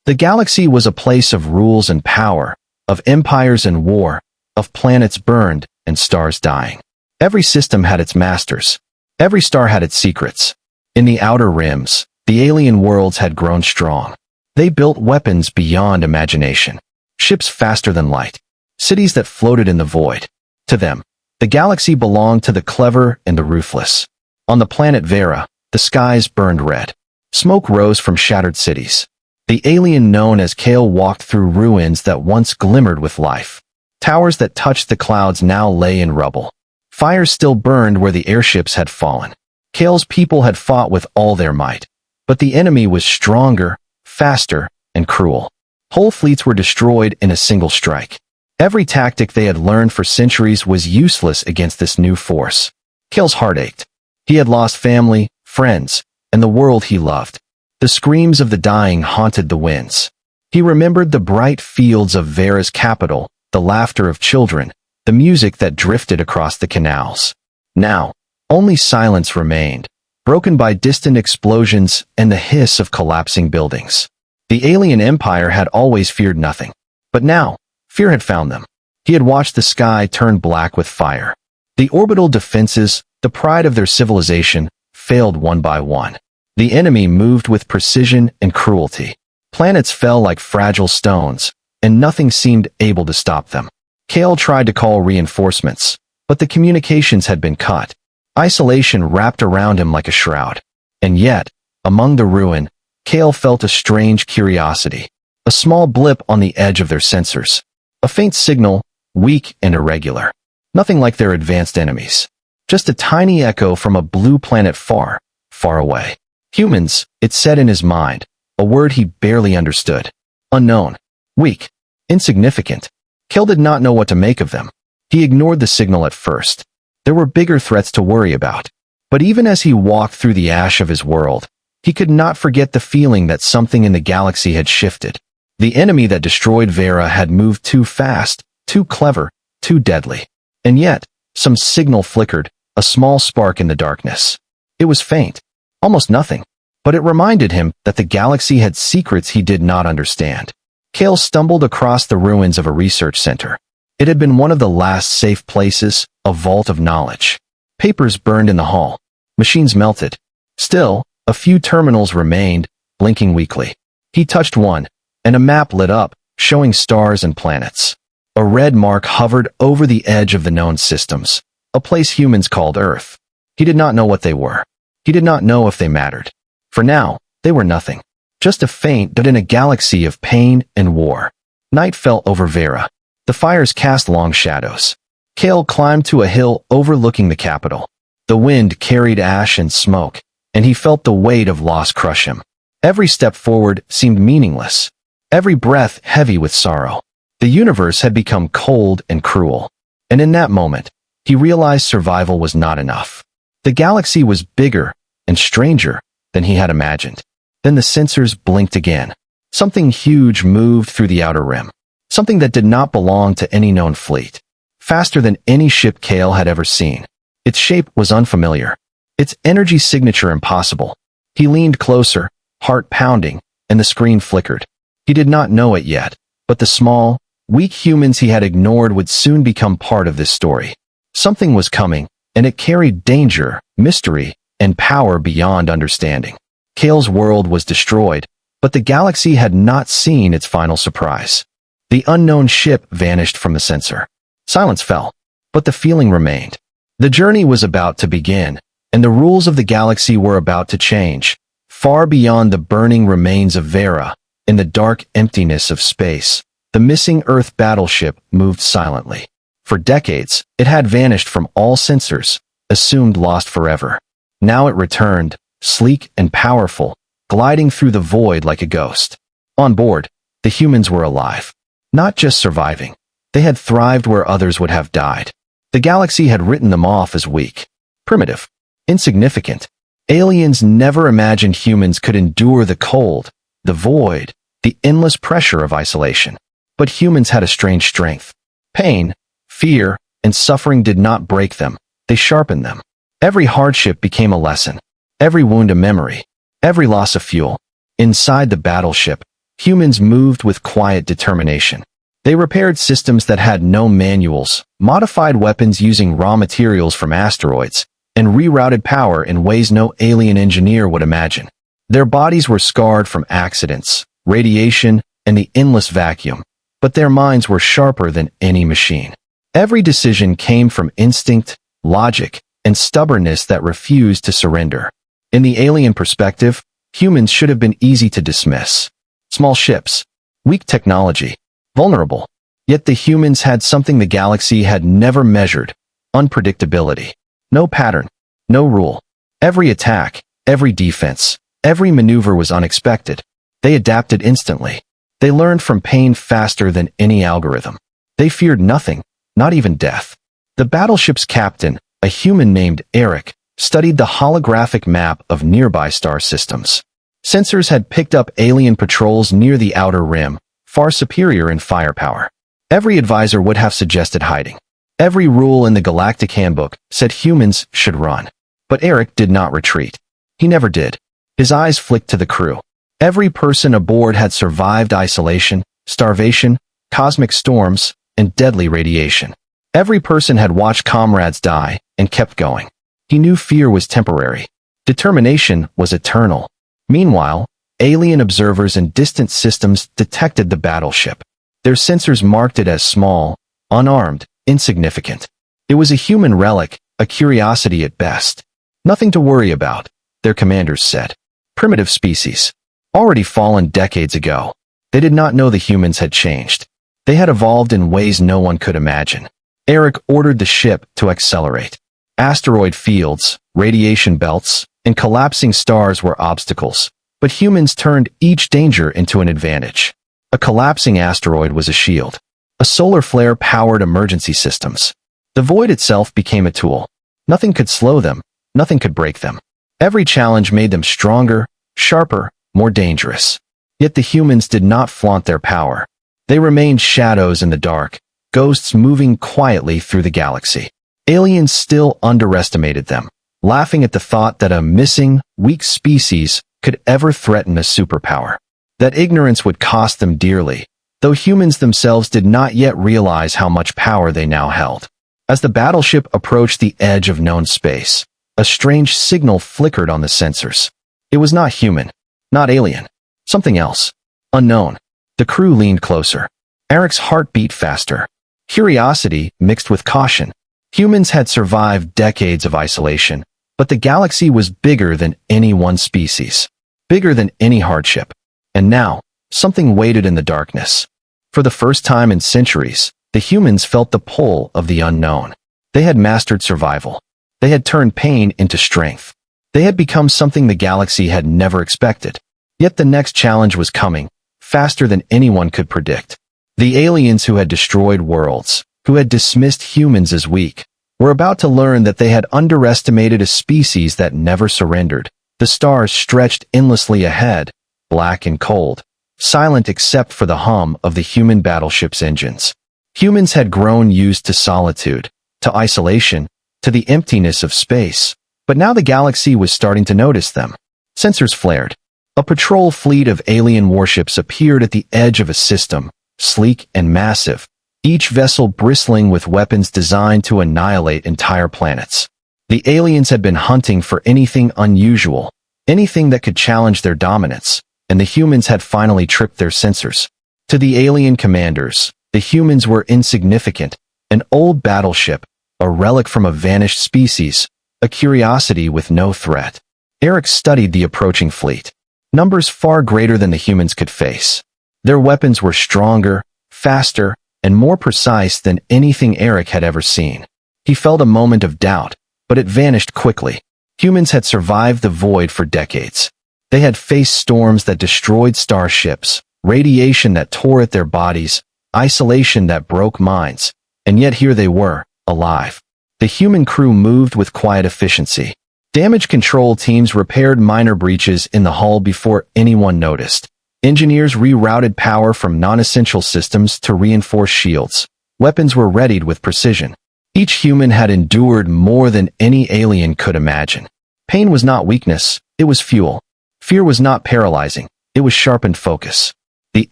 The galaxy was a place of rules and power, of empires and war, of planets burned and stars dying. Every system had its masters. Every star had its secrets. In the outer rims, the alien worlds had grown strong. They built weapons beyond imagination, ships faster than light, cities that floated in the void. To them, the galaxy belonged to the clever and the ruthless. On the planet Vera, the skies burned red. Smoke rose from shattered cities. The alien known as Kale walked through ruins that once glimmered with life. Towers that touched the clouds now lay in rubble. Fires still burned where the airships had fallen. Kale's people had fought with all their might, but the enemy was stronger, faster, and cruel. Whole fleets were destroyed in a single strike. Every tactic they had learned for centuries was useless against this new force. Kale's heart ached. He had lost family, friends, and the world he loved. The screams of the dying haunted the winds. He remembered the bright fields of Vera's capital, the laughter of children, the music that drifted across the canals. Now, only silence remained, broken by distant explosions and the hiss of collapsing buildings. The alien empire had always feared nothing. But now, fear had found them. He had watched the sky turn black with fire. The orbital defenses, the pride of their civilization, failed one by one. The enemy moved with precision and cruelty. Planets fell like fragile stones, and nothing seemed able to stop them. Kale tried to call reinforcements, but the communications had been cut. Isolation wrapped around him like a shroud. And yet, among the ruin, Kale felt a strange curiosity. A small blip on the edge of their sensors. A faint signal, weak and irregular. Nothing like their advanced enemies. Just a tiny echo from a blue planet far, far away. Humans, it said in his mind, a word he barely understood. Unknown. Weak. Insignificant. Kale did not know what to make of them. He ignored the signal at first. There were bigger threats to worry about. But even as he walked through the ash of his world, he could not forget the feeling that something in the galaxy had shifted. The enemy that destroyed Vera had moved too fast, too clever, too deadly. And yet, some signal flickered, a small spark in the darkness. It was faint, almost nothing, but it reminded him that the galaxy had secrets he did not understand. Kale stumbled across the ruins of a research center. It had been one of the last safe places, a vault of knowledge. Papers burned in the hall. Machines melted. Still, a few terminals remained, blinking weakly. He touched one, and a map lit up, showing stars and planets. A red mark hovered over the edge of the known systems, a place humans called Earth. He did not know what they were. He did not know if they mattered. For now, they were nothing. Just a faint dot in a galaxy of pain and war. Night fell over Vera. The fires cast long shadows. Kale climbed to a hill overlooking the capital. The wind carried ash and smoke, and he felt the weight of loss crush him. Every step forward seemed meaningless. Every breath heavy with sorrow. The universe had become cold and cruel. And in that moment, he realized survival was not enough. The galaxy was bigger and stranger than he had imagined. Then the sensors blinked again. Something huge moved through the outer rim. Something that did not belong to any known fleet. Faster than any ship Kale had ever seen. Its shape was unfamiliar. Its energy signature impossible. He leaned closer, heart pounding, and the screen flickered. He did not know it yet, but the small, weak humans he had ignored would soon become part of this story. Something was coming, and it carried danger, mystery, and power beyond understanding. Kale's world was destroyed, but the galaxy had not seen its final surprise. The unknown ship vanished from the sensor. Silence fell, but the feeling remained. The journey was about to begin, and the rules of the galaxy were about to change. Far beyond the burning remains of Vera, in the dark emptiness of space, the missing Earth battleship moved silently. For decades, it had vanished from all sensors, assumed lost forever. Now it returned, sleek and powerful, gliding through the void like a ghost. On board, the humans were alive. Not just surviving. They had thrived where others would have died. The galaxy had written them off as weak, primitive, insignificant. Aliens never imagined humans could endure the cold, the void, the endless pressure of isolation. But humans had a strange strength. Pain, fear, and suffering did not break them. They sharpened them. Every hardship became a lesson. Every wound a memory. Every loss of fuel. Inside the battleship, Humans moved with quiet determination. They repaired systems that had no manuals, modified weapons using raw materials from asteroids, and rerouted power in ways no alien engineer would imagine. Their bodies were scarred from accidents, radiation, and the endless vacuum, but their minds were sharper than any machine. Every decision came from instinct, logic, and stubbornness that refused to surrender. In the alien perspective, humans should have been easy to dismiss. Small ships, weak technology, vulnerable. Yet the humans had something the galaxy had never measured: unpredictability. No pattern, no rule. Every attack, every defense, every maneuver was unexpected. They adapted instantly. They learned from pain faster than any algorithm. They feared nothing, not even death. The battleship's captain, a human named Eric, studied the holographic map of nearby star systems. Sensors had picked up alien patrols near the outer rim, far superior in firepower. Every advisor would have suggested hiding. Every rule in the Galactic Handbook said humans should run. But Eric did not retreat. He never did. His eyes flicked to the crew. Every person aboard had survived isolation, starvation, cosmic storms, and deadly radiation. Every person had watched comrades die and kept going. He knew fear was temporary. Determination was eternal. Meanwhile, alien observers in distant systems detected the battleship. Their sensors marked it as small, unarmed, insignificant. It was a human relic, a curiosity at best. Nothing to worry about, their commanders said. Primitive species. Already fallen decades ago. They did not know the humans had changed. They had evolved in ways no one could imagine. Eric ordered the ship to accelerate. Asteroid fields, radiation belts, and collapsing stars were obstacles, but humans turned each danger into an advantage. A collapsing asteroid was a shield. A solar flare powered emergency systems. The void itself became a tool. Nothing could slow them, nothing could break them. Every challenge made them stronger, sharper, more dangerous. Yet the humans did not flaunt their power. They remained shadows in the dark, ghosts moving quietly through the galaxy. Aliens still underestimated them, laughing at the thought that a missing, weak species could ever threaten a superpower. That ignorance would cost them dearly, though humans themselves did not yet realize how much power they now held. As the battleship approached the edge of known space, a strange signal flickered on the sensors. It was not human, not alien, something else, unknown. The crew leaned closer. Eric's heart beat faster. Curiosity mixed with caution. Humans had survived decades of isolation, but the galaxy was bigger than any one species, bigger than any hardship. And now, something waited in the darkness. For the first time in centuries, the humans felt the pull of the unknown. They had mastered survival. They had turned pain into strength. They had become something the galaxy had never expected. Yet the next challenge was coming, faster than anyone could predict. The aliens who had destroyed worlds, who had dismissed humans as weak, were about to learn that they had underestimated a species that never surrendered. The stars stretched endlessly ahead, black and cold, silent except for the hum of the human battleship's engines. Humans had grown used to solitude, to isolation, to the emptiness of space, but now the galaxy was starting to notice them. Sensors flared. A patrol fleet of alien warships appeared at the edge of a system, sleek and massive, each vessel bristling with weapons designed to annihilate entire planets. The aliens had been hunting for anything unusual, anything that could challenge their dominance, and the humans had finally tripped their sensors. To the alien commanders, the humans were insignificant, an old battleship, a relic from a vanished species, a curiosity with no threat. Eric studied the approaching fleet. Numbers far greater than the humans could face. Their weapons were stronger, faster, and more precise than anything Eric had ever seen. He felt a moment of doubt, but it vanished quickly. Humans had survived the void for decades. They had faced storms that destroyed starships, radiation that tore at their bodies, isolation that broke minds, and yet here they were, alive. The human crew moved with quiet efficiency. Damage control teams repaired minor breaches in the hull before anyone noticed. Engineers rerouted power from non-essential systems to reinforce shields. Weapons were readied with precision. Each human had endured more than any alien could imagine. Pain was not weakness, it was fuel. Fear was not paralyzing, it was sharpened focus. The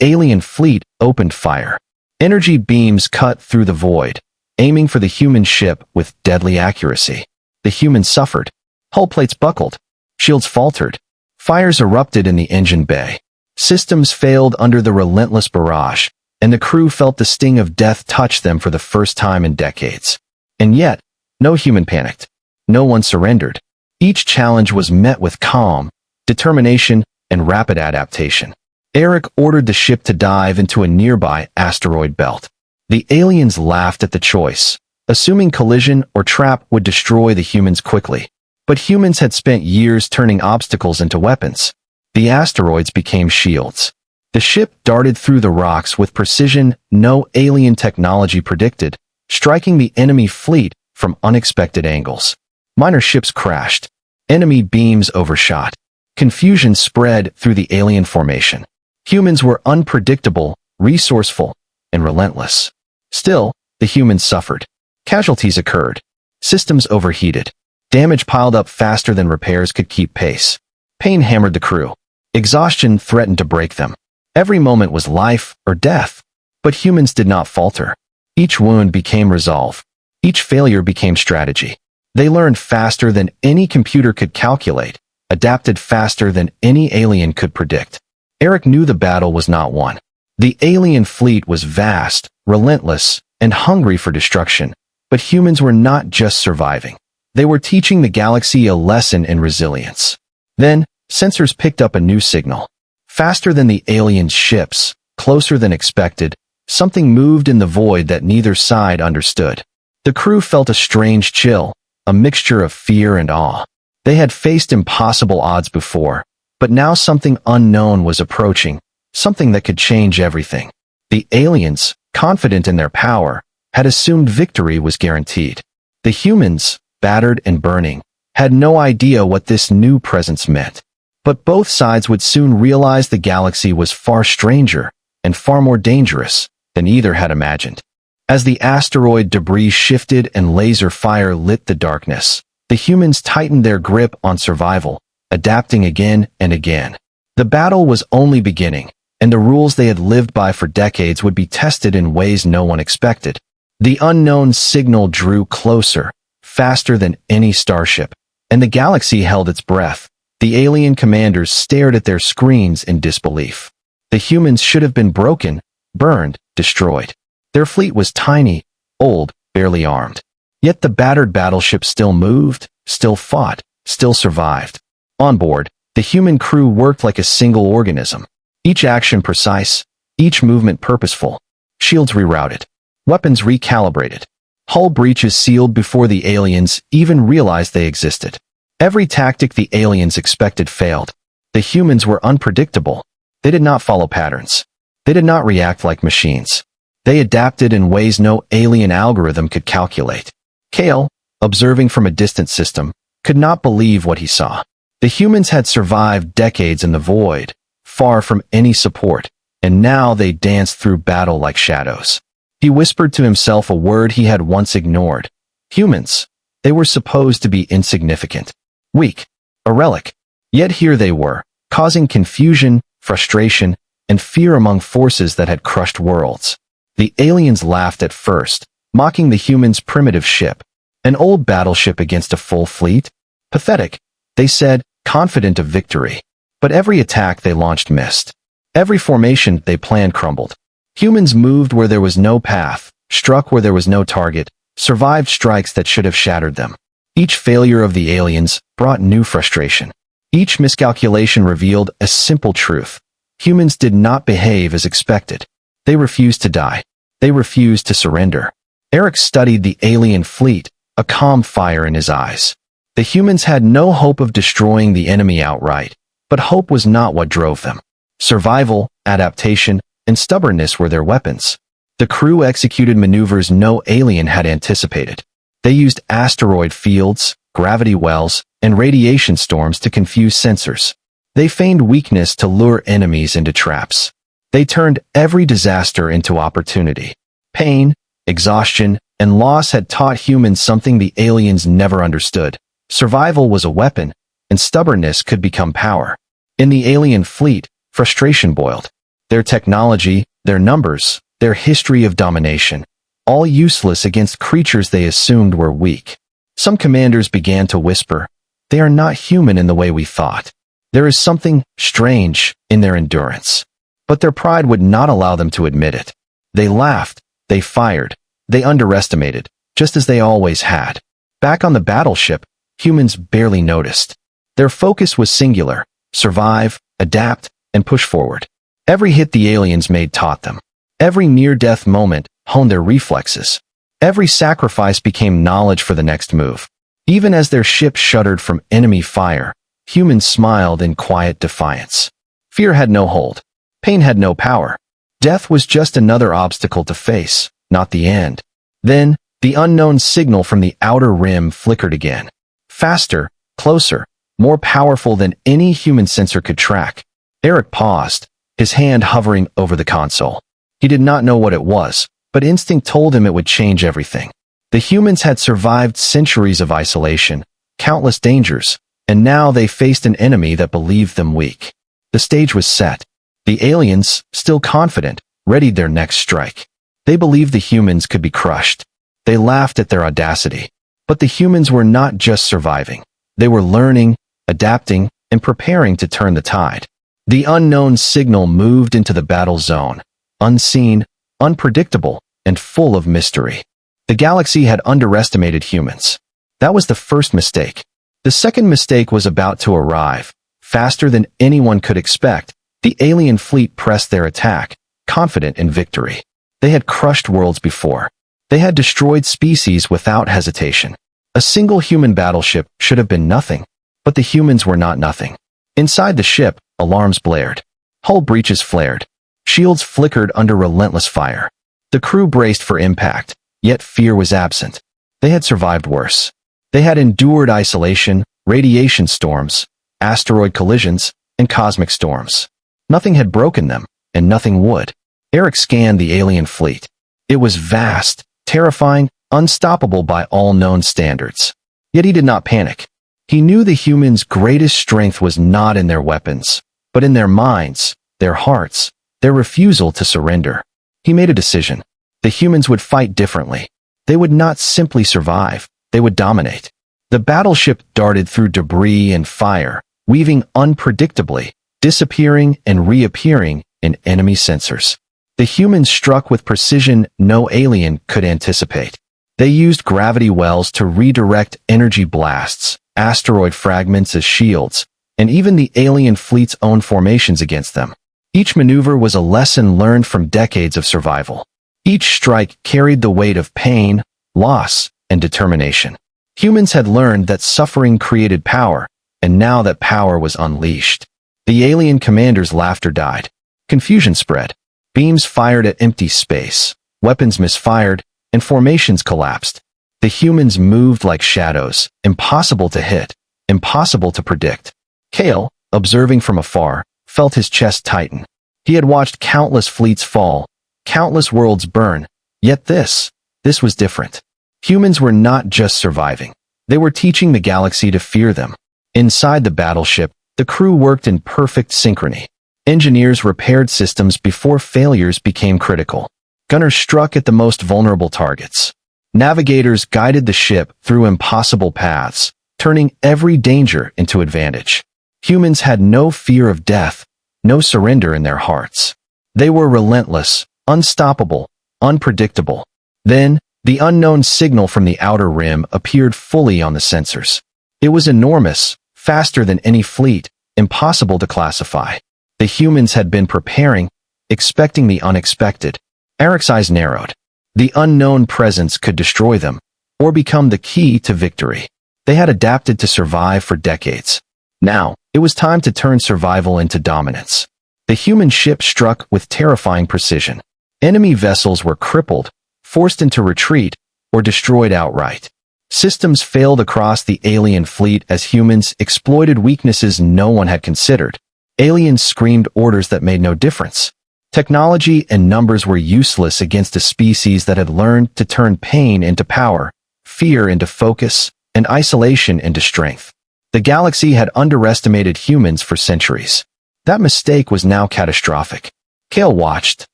alien fleet opened fire. Energy beams cut through the void, aiming for the human ship with deadly accuracy. The humans suffered. Hull plates buckled. Shields faltered. Fires erupted in the engine bay. Systems failed under the relentless barrage, and the crew felt the sting of death touch them for the first time in decades. And yet, no human panicked. No one surrendered. Each challenge was met with calm, determination, and rapid adaptation. Eric ordered the ship to dive into a nearby asteroid belt. The aliens laughed at the choice, assuming collision or trap would destroy the humans quickly. But humans had spent years turning obstacles into weapons. The asteroids became shields. The ship darted through the rocks with precision no alien technology predicted, striking the enemy fleet from unexpected angles. Minor ships crashed. Enemy beams overshot. Confusion spread through the alien formation. Humans were unpredictable, resourceful, and relentless. Still, the humans suffered. Casualties occurred. Systems overheated. Damage piled up faster than repairs could keep pace. Pain hammered the crew. Exhaustion threatened to break them. Every moment was life or death. But humans did not falter. Each wound became resolve. Each failure became strategy. They learned faster than any computer could calculate, adapted faster than any alien could predict. Eric knew the battle was not won. The alien fleet was vast, relentless, and hungry for destruction, but humans were not just surviving. They were teaching the galaxy a lesson in resilience. Then, sensors picked up a new signal. Faster than the alien ships, closer than expected, something moved in the void that neither side understood. The crew felt a strange chill, a mixture of fear and awe. They had faced impossible odds before, but now something unknown was approaching, something that could change everything. The aliens, confident in their power, had assumed victory was guaranteed. The humans, battered and burning, had no idea what this new presence meant. But both sides would soon realize the galaxy was far stranger and far more dangerous than either had imagined. As the asteroid debris shifted and laser fire lit the darkness, the humans tightened their grip on survival, adapting again and again. The battle was only beginning, and the rules they had lived by for decades would be tested in ways no one expected. The unknown signal drew closer, faster than any starship, and the galaxy held its breath. The alien commanders stared at their screens in disbelief. The humans should have been broken, burned, destroyed. Their fleet was tiny, old, barely armed. Yet the battered battleship still moved, still fought, still survived. On board, the human crew worked like a single organism. Each action precise, each movement purposeful. Shields rerouted. Weapons recalibrated. Hull breaches sealed before the aliens even realized they existed. Every tactic the aliens expected failed. The humans were unpredictable. They did not follow patterns. They did not react like machines. They adapted in ways no alien algorithm could calculate. Kale, observing from a distant system, could not believe what he saw. The humans had survived decades in the void, far from any support, and now they danced through battle like shadows. He whispered to himself a word he had once ignored. Humans. They were supposed to be insignificant. Weak. A relic. Yet here they were, causing confusion, frustration, and fear among forces that had crushed worlds. The aliens laughed at first, mocking the humans' primitive ship. An old battleship against a full fleet? Pathetic, they said, confident of victory. But every attack they launched missed. Every formation they planned crumbled. Humans moved where there was no path, struck where there was no target, survived strikes that should have shattered them. Each failure of the aliens brought new frustration. Each miscalculation revealed a simple truth. Humans did not behave as expected. They refused to die. They refused to surrender. Eric studied the alien fleet, a calm fire in his eyes. The humans had no hope of destroying the enemy outright, but hope was not what drove them. Survival, adaptation, and stubbornness were their weapons. The crew executed maneuvers no alien had anticipated. They used asteroid fields, gravity wells, and radiation storms to confuse sensors. They feigned weakness to lure enemies into traps. They turned every disaster into opportunity. Pain, exhaustion, and loss had taught humans something the aliens never understood. Survival was a weapon, and stubbornness could become power. In the alien fleet, frustration boiled. Their technology, their numbers, their history of domination, all useless against creatures they assumed were weak. Some commanders began to whisper, "They are not human in the way we thought. There is something strange in their endurance." But their pride would not allow them to admit it. They laughed, they fired, they underestimated, just as they always had. Back on the battleship, humans barely noticed. Their focus was singular: survive, adapt, and push forward. Every hit the aliens made taught them. Every near-death moment honed their reflexes. Every sacrifice became knowledge for the next move. Even as their ship shuddered from enemy fire, humans smiled in quiet defiance. Fear had no hold. Pain had no power. Death was just another obstacle to face, not the end. Then, the unknown signal from the outer rim flickered again. Faster, closer, more powerful than any human sensor could track. Eric paused, his hand hovering over the console. He did not know what it was, but instinct told him it would change everything. The humans had survived centuries of isolation, countless dangers, and now they faced an enemy that believed them weak. The stage was set. The aliens, still confident, readied their next strike. They believed the humans could be crushed. They laughed at their audacity. But the humans were not just surviving. They were learning, adapting, and preparing to turn the tide. The unknown signal moved into the battle zone, unseen, unpredictable, and full of mystery. The galaxy had underestimated humans. That was the first mistake. The second mistake was about to arrive. Faster than anyone could expect, the alien fleet pressed their attack, confident in victory. They had crushed worlds before. They had destroyed species without hesitation. A single human battleship should have been nothing, but the humans were not nothing. Inside the ship, alarms blared. Hull breaches flared. Shields flickered under relentless fire. The crew braced for impact, yet fear was absent. They had survived worse. They had endured isolation, radiation storms, asteroid collisions, and cosmic storms. Nothing had broken them, and nothing would. Eric scanned the alien fleet. It was vast, terrifying, unstoppable by all known standards. Yet he did not panic. He knew the humans' greatest strength was not in their weapons, but in their minds, their hearts, their refusal to surrender. He made a decision. The humans would fight differently. They would not simply survive, they would dominate. The battleship darted through debris and fire, weaving unpredictably, disappearing and reappearing in enemy sensors. The humans struck with precision no alien could anticipate. They used gravity wells to redirect energy blasts, asteroid fragments as shields, and even the alien fleet's own formations against them. Each maneuver was a lesson learned from decades of survival. Each strike carried the weight of pain, loss, and determination. Humans had learned that suffering created power, and now that power was unleashed. The alien commander's laughter died. Confusion spread. Beams fired at empty space. Weapons misfired, and formations collapsed. The humans moved like shadows, impossible to hit, impossible to predict. Kale, observing from afar, felt his chest tighten. He had watched countless fleets fall, countless worlds burn, yet this was different. Humans were not just surviving. They were teaching the galaxy to fear them. Inside the battleship, the crew worked in perfect synchrony. Engineers repaired systems before failures became critical. Gunners struck at the most vulnerable targets. Navigators guided the ship through impossible paths, turning every danger into advantage. Humans had no fear of death, no surrender in their hearts. They were relentless, unstoppable, unpredictable. Then, the unknown signal from the outer rim appeared fully on the sensors. It was enormous, faster than any fleet, impossible to classify. The humans had been preparing, expecting the unexpected. Eric's eyes narrowed. The unknown presence could destroy them, or become the key to victory. They had adapted to survive for decades. Now, it was time to turn survival into dominance. The human ship struck with terrifying precision. Enemy vessels were crippled, forced into retreat, or destroyed outright. Systems failed across the alien fleet as humans exploited weaknesses no one had considered. Aliens screamed orders that made no difference. Technology and numbers were useless against a species that had learned to turn pain into power, fear into focus, and isolation into strength. The galaxy had underestimated humans for centuries. That mistake was now catastrophic. Kale watched,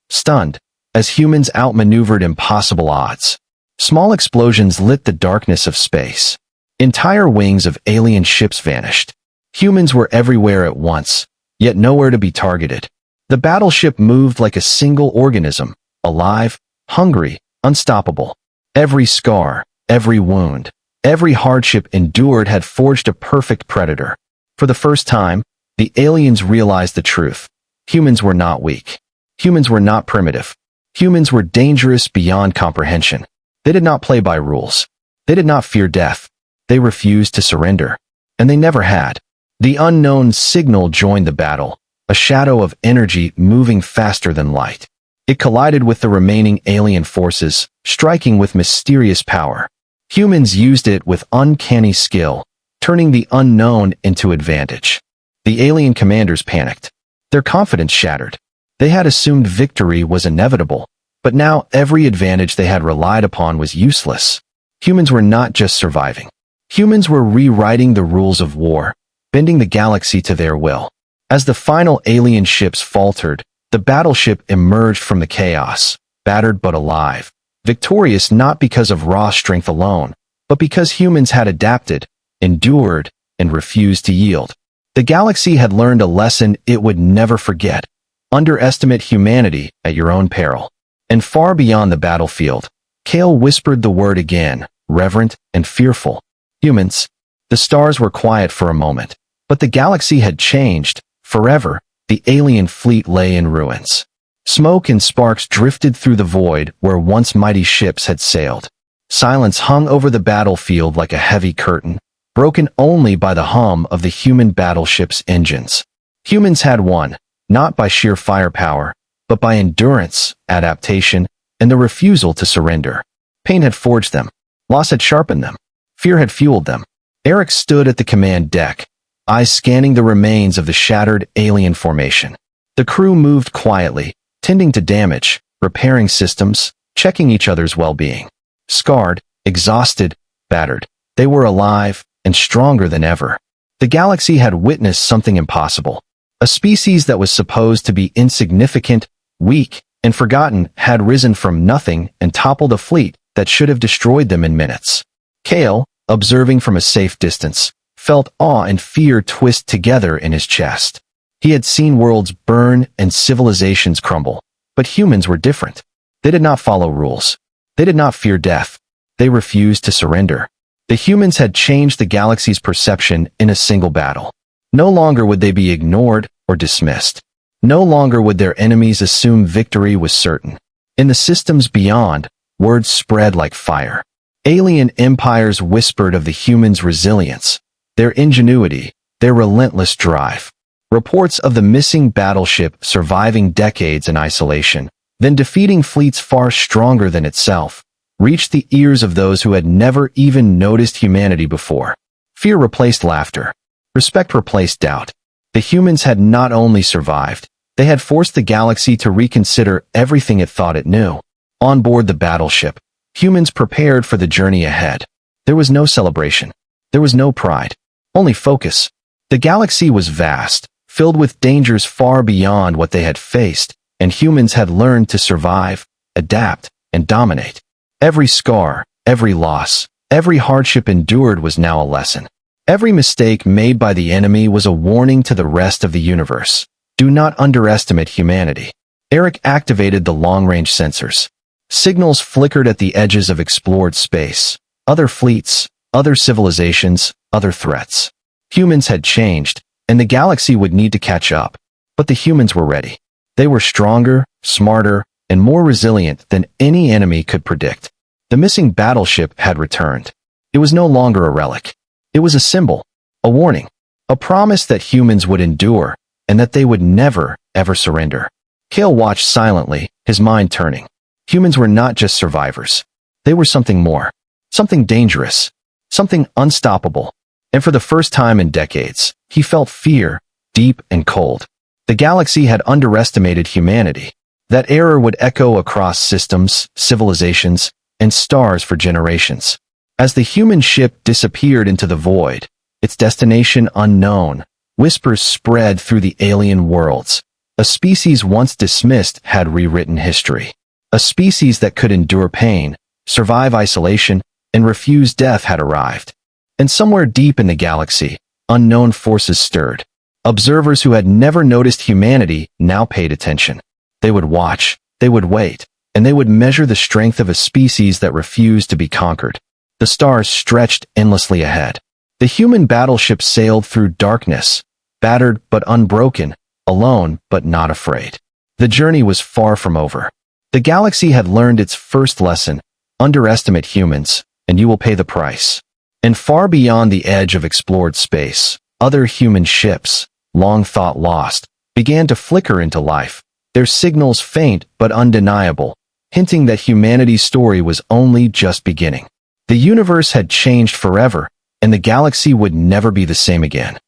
stunned, as humans outmaneuvered impossible odds. Small explosions lit the darkness of space. Entire wings of alien ships vanished. Humans were everywhere at once, yet nowhere to be targeted. The battleship moved like a single organism, alive, hungry, unstoppable. Every scar, every wound, every hardship endured had forged a perfect predator. For the first time, the aliens realized the truth. Humans were not weak. Humans were not primitive. Humans were dangerous beyond comprehension. They did not play by rules. They did not fear death. They refused to surrender. And they never had. The unknown signal joined the battle, a shadow of energy moving faster than light. It collided with the remaining alien forces, striking with mysterious power. Humans used it with uncanny skill, turning the unknown into advantage. The alien commanders panicked. Their confidence shattered. They had assumed victory was inevitable, but now every advantage they had relied upon was useless. Humans were not just surviving. Humans were rewriting the rules of war, bending the galaxy to their will. As the final alien ships faltered, the battleship emerged from the chaos, battered but alive, victorious not because of raw strength alone, but because humans had adapted, endured, and refused to yield. The galaxy had learned a lesson it would never forget. Underestimate humanity at your own peril. And far beyond the battlefield, Kale whispered the word again, reverent and fearful. Humans. The stars were quiet for a moment, but the galaxy had changed. Forever, the alien fleet lay in ruins. Smoke and sparks drifted through the void where once mighty ships had sailed. Silence hung over the battlefield like a heavy curtain, broken only by the hum of the human battleship's engines. Humans had won, not by sheer firepower, but by endurance, adaptation, and the refusal to surrender. Pain had forged them. Loss had sharpened them. Fear had fueled them. Eric stood at the command deck, eyes scanning the remains of the shattered alien formation. The crew moved quietly, tending to damage, repairing systems, checking each other's well-being. Scarred, exhausted, battered, they were alive and stronger than ever. The galaxy had witnessed something impossible. A species that was supposed to be insignificant, weak, and forgotten had risen from nothing and toppled a fleet that should have destroyed them in minutes. Kale, observing from a safe distance, felt awe and fear twist together in his chest. He had seen worlds burn and civilizations crumble, but humans were different. They did not follow rules. They did not fear death. They refused to surrender. The humans had changed the galaxy's perception in a single battle. No longer would they be ignored or dismissed. No longer would their enemies assume victory was certain. In the systems beyond, words spread like fire. Alien empires whispered of the humans' resilience, their ingenuity, their relentless drive. Reports of the missing battleship surviving decades in isolation, then defeating fleets far stronger than itself, reached the ears of those who had never even noticed humanity before. Fear replaced laughter. Respect replaced doubt. The humans had not only survived, they had forced the galaxy to reconsider everything it thought it knew. On board the battleship, humans prepared for the journey ahead. There was no celebration. There was no pride. Only focus. The galaxy was vast, filled with dangers far beyond what they had faced, and humans had learned to survive, adapt, and dominate. Every scar, every loss, every hardship endured was now a lesson. Every mistake made by the enemy was a warning to the rest of the universe. Do not underestimate humanity. Eric activated the long-range sensors. Signals flickered at the edges of explored space. Other fleets, other civilizations, other threats. Humans had changed, and the galaxy would need to catch up. But the humans were ready. They were stronger, smarter, and more resilient than any enemy could predict. The missing battleship had returned. It was no longer a relic. It was a symbol, a warning, a promise that humans would endure, and that they would never, ever surrender. Kale watched silently, his mind turning. Humans were not just survivors. They were something more, something dangerous, something unstoppable. And for the first time in decades, he felt fear, deep and cold. The galaxy had underestimated humanity. That error would echo across systems, civilizations, and stars for generations. As the human ship disappeared into the void, its destination unknown, whispers spread through the alien worlds. A species once dismissed had rewritten history. A species that could endure pain, survive isolation, and refuse death had arrived. And somewhere deep in the galaxy, unknown forces stirred. Observers who had never noticed humanity now paid attention. They would watch, they would wait, and they would measure the strength of a species that refused to be conquered. The stars stretched endlessly ahead. The human battleship sailed through darkness, battered but unbroken, alone but not afraid. The journey was far from over. The galaxy had learned its first lesson: underestimate humans, and you will pay the price. And far beyond the edge of explored space, other human ships, long thought lost, began to flicker into life, their signals faint but undeniable, hinting that humanity's story was only just beginning. The universe had changed forever, and the galaxy would never be the same again.